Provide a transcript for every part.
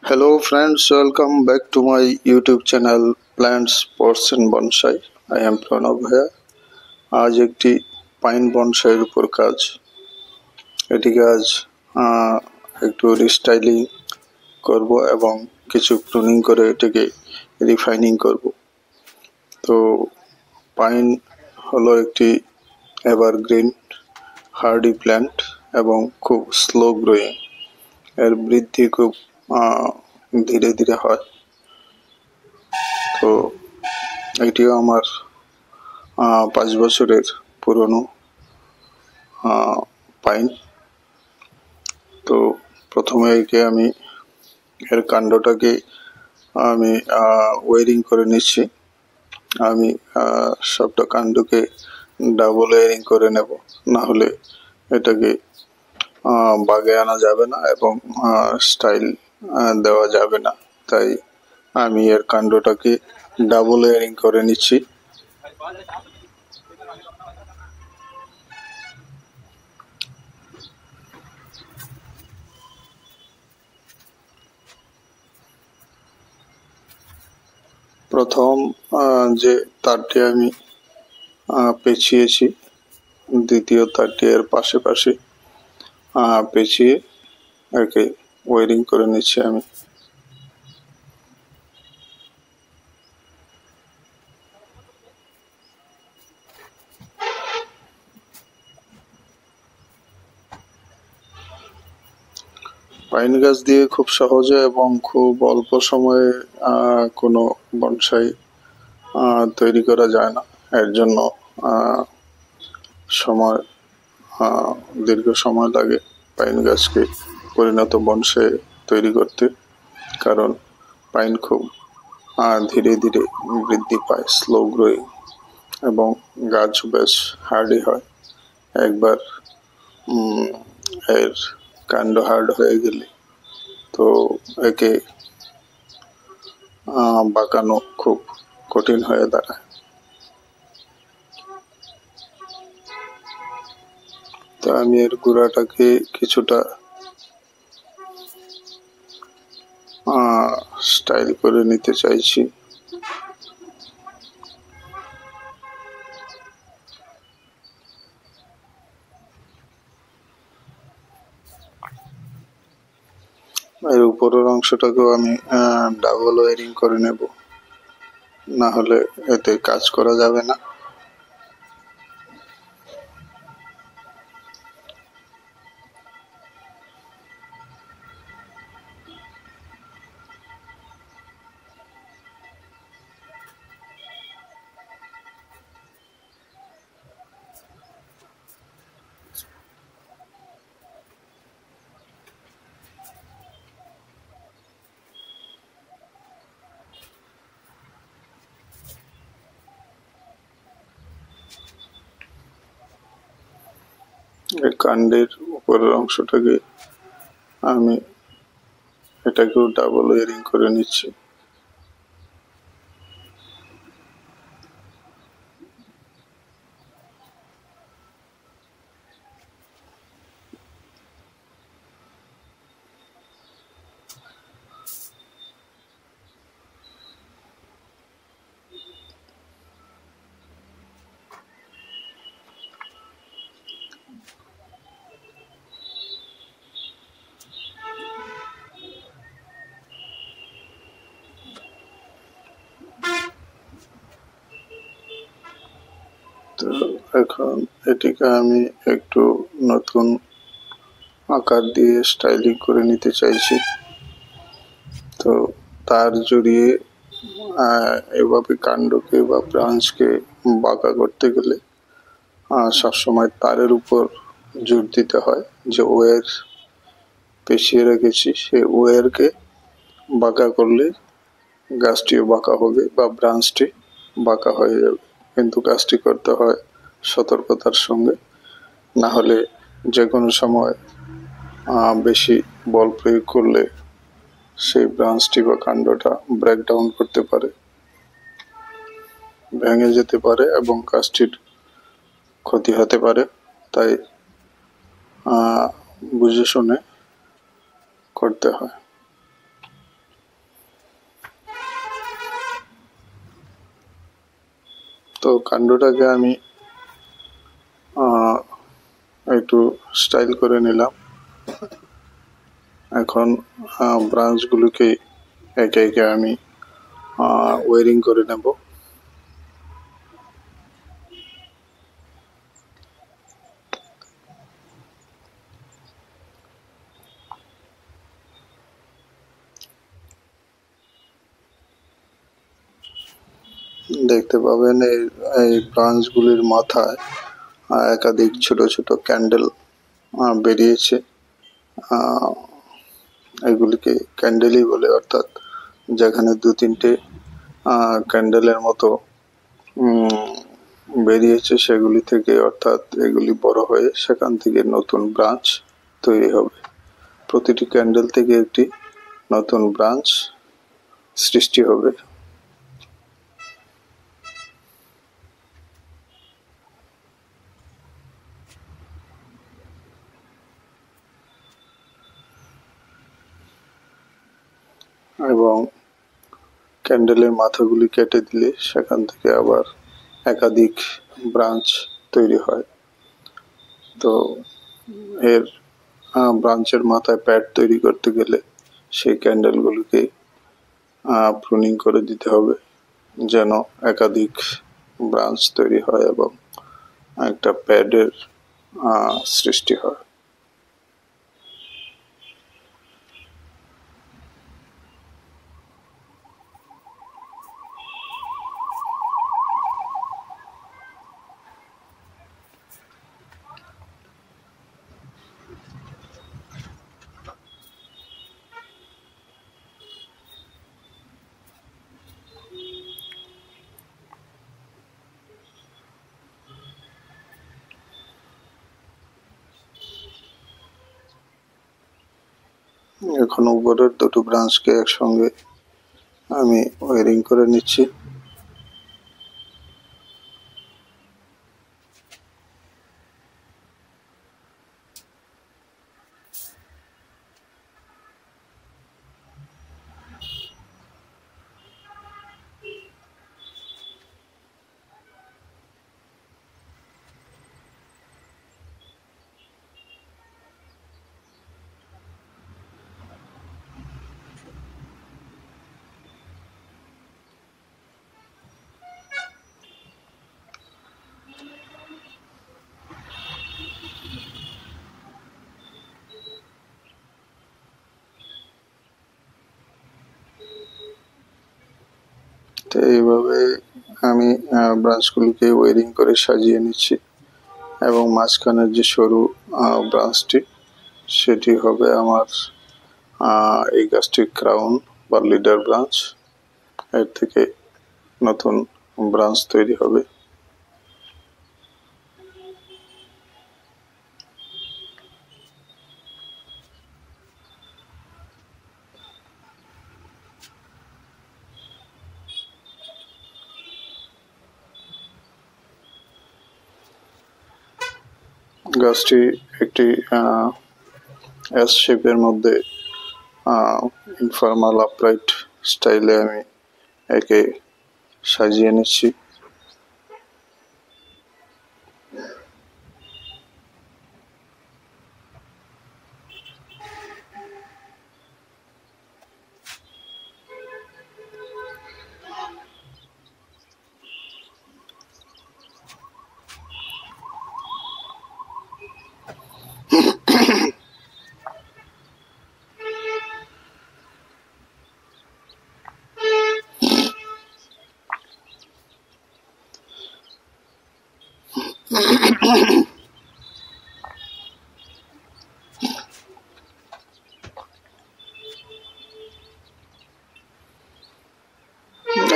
Hello friends, welcome back to my YouTube channel Plants, Pots and Bonsai. I am Pranav Bhaya. আজ একটি pine বনসাইয়ের উপর কাজ। এটিকে আজ একটু রিস্টাইলিং করব এবং কিছু প্রুনিং করে এটাকে রিফাইনিং করব। তো পাইন হলো একটি এভারগ্রিন হার্ডি প্ল্যান্ট এবং খুব স্লো গ্রোয়িং। এর বৃদ্ধি খুব ধীরে ধীরে হয়। তো এটিও আমার 5 বছরের পুরনো পাইন। তো প্রথমে একে আমি এর কাণ্ডটাকে আমি ওয়ারিং করে নিচ্ছি। আমি সবটা কাণ্ডকে ডাবল ওয়ারিং করে নেব, না হলে এটাকে বাগে আনা যাবে না এবং স্টাইল দেওয়া যাবে না। তাই আমি এর কাণ্ডটাকে ডাবল ওয়ারিং করে নিচ্ছি। প্রথম যে তারটি আমি পেঁচিয়েছি, দ্বিতীয় তারটি এর পাশে পেঁচিয়ে একে ওয়ারিং করে নিচ্ছি আমি। পাইন গাছ দিয়ে খুব সহজে এবং খুব অল্প সময়ে কোনো বনসাই তৈরি করা যায় না। এর জন্য সময় দীর্ঘ সময় লাগে পাইন গাছকে পরিণত বনসাই তৈরি করতে, কারণ পাইন খুব ধীরে ধীরে বৃদ্ধি পায়, স্লো গ্রোয়িং, এবং গাছ বেশ হার্ডি হয়। একবার এর কাণ্ড হার্ড হয়ে গেলে তো একে বাঁকানো খুব কঠিন হয়ে দাঁড়ায়। তো আমি এর গোড়াটাকে কিছুটা স্টাইল করে নিতে চাইছি। এর উপরের অংশটাকেও আমি ডাবল ওয়ারিং করে নেব, না হলে এতে কাজ করা যাবে না। এই কাণ্ডের উপরের অংশটাকে আমি এটাকেও ডাবল ওয়ারিং করে নিচ্ছি। তো এখন এটিকে আমি একটু নতুন আকার দিয়ে স্টাইলিং করে নিতে চাইছি। তো তার জড়িয়ে এভাবে কাণ্ডকে বা ব্রাঞ্চকে বাঁকা করতে গেলে সবসময় তারের উপর জোর দিতে হয়। যে ওয়্যার পেঁচিয়ে রেখেছি সেই ওয়্যারকে বাঁকা করলে গাছটিও বাঁকা হবে বা ব্রাঞ্চটি বাঁকা হয়ে যাবে। কিন্তু কাজটি করতে হয় সতর্কতার সঙ্গে, না হলে যে কোনো সময় বেশি বল প্রয়োগ করলে সেই ব্রাঞ্চটি বা কাণ্ডটা ব্রেকডাউন করতে পারে, ভেঙে যেতে পারে এবং গাছটির ক্ষতি হতে পারে। তাই বুঝে শুনে করতে হয়। তো কাণ্ডটাকে আমি একটু স্টাইল করে নিলাম। এখন ব্রাঞ্চগুলোকে একে একে আমি ওয়ারিং করে নেব। দেখতে পাবেন এই ব্রাঞ্চগুলির মাথায় একাধিক ছোট ছোট ক্যান্ডেল বেরিয়েছে। এগুলিকে ক্যান্ডেলই বলে, অর্থাৎ যেখানে দু তিনটে ক্যান্ডেলের মতো বেরিয়েছে সেগুলি থেকে, অর্থাৎ এগুলি বড় হয়ে সেখান থেকে নতুন ব্রাঞ্চ তৈরি হবে। প্রতিটি ক্যান্ডেল থেকে একটি নতুন ব্রাঞ্চ সৃষ্টি হবে। এবং ক্যান্ডেলের মাথাগুলি কেটে দিলে সেখান থেকে আবার একাধিক ব্রাঞ্চ তৈরি হয়। তো এর ব্রাঞ্চের মাথায় প্যাড তৈরি করতে গেলে সেই ক্যান্ডেলগুলিকে প্রুনিং করে দিতে হবে, যেন একাধিক ব্রাঞ্চ তৈরি হয় এবং একটা প্যাডের সৃষ্টি হয়। এখন উপরের দুটো ব্রাঞ্চকে একসঙ্গে আমি ওয়ারিং করে নিচ্ছি। তো এইভাবে আমি ব্রাঞ্চগুলিকে ওয়ারিং করে সাজিয়ে নিচ্ছি, এবং মাঝখানের যে সরু ব্রাঞ্চটি সেটি হবে আমার এই গাছটির ক্রাউন বা লিডার ব্রাঞ্চ। এর থেকে নতুন ব্রাঞ্চ তৈরি হবে। গাছটি একটি এস শেপের মধ্যে ইনফর্মাল আপরাইট স্টাইলে আমি একে সাজিয়ে নিচ্ছি।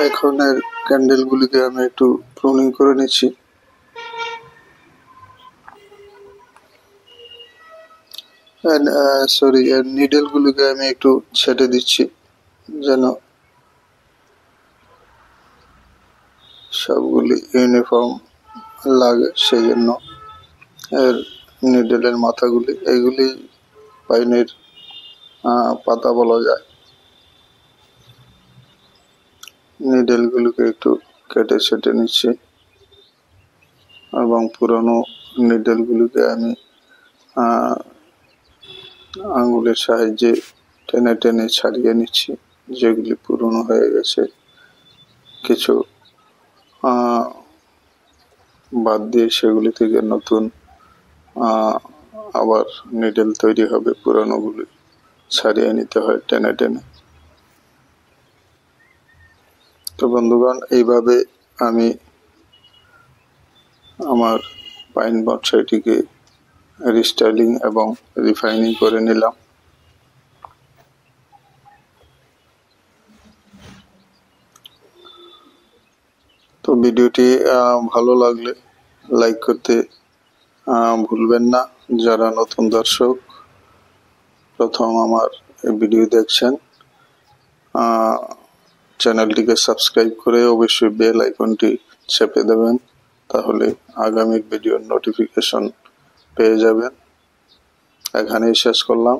এখন এর ক্যান্ডেলগুলিকে আমি একটু প্রুনিং করে নিচ্ছি। সরি, এর নিডেলগুলিকে আমি একটু ছেটে দিচ্ছি যেন সবগুলি ইউনিফর্ম লাগে, সেই জন্য। এর নিডেলের মাথাগুলি, এইগুলি পাইনের পাতা বলা যায়। নিডেলগুলিকে একটু কেটে ছেটে নিচ্ছি। এবং পুরনো নিডেলগুলিকে আমি আঙুলের সাহায্যে টেনে টেনে ছাড়িয়ে নিচ্ছি, যেগুলি পুরনো হয়ে গেছে। কিছু বাদ দিয়ে সেগুলি থেকে নতুন আবার নিডেল তৈরি হবে। পুরনোগুলি ছাড়িয়ে নিতে হয় টেনে টেনে। তো বন্ধুগণ, এইভাবে আমি আমার পাইন বনসাইটিকে রিস্টাইলিং এবং রিফাইনিং করে নিলাম। তো ভিডিওটি ভালো লাগলে লাইক করতে ভুলবেন না। যারা নতুন দর্শক প্রথম আমার এই ভিডিও দেখছেন, চ্যানেলটিকে সাবস্ক্রাইব করে অবশ্যই বেল আইকনটি চেপে দেবেন, তাহলে আগামী ভিডিওর নোটিফিকেশন পেয়ে যাবেন। এখানেই শেষ করলাম।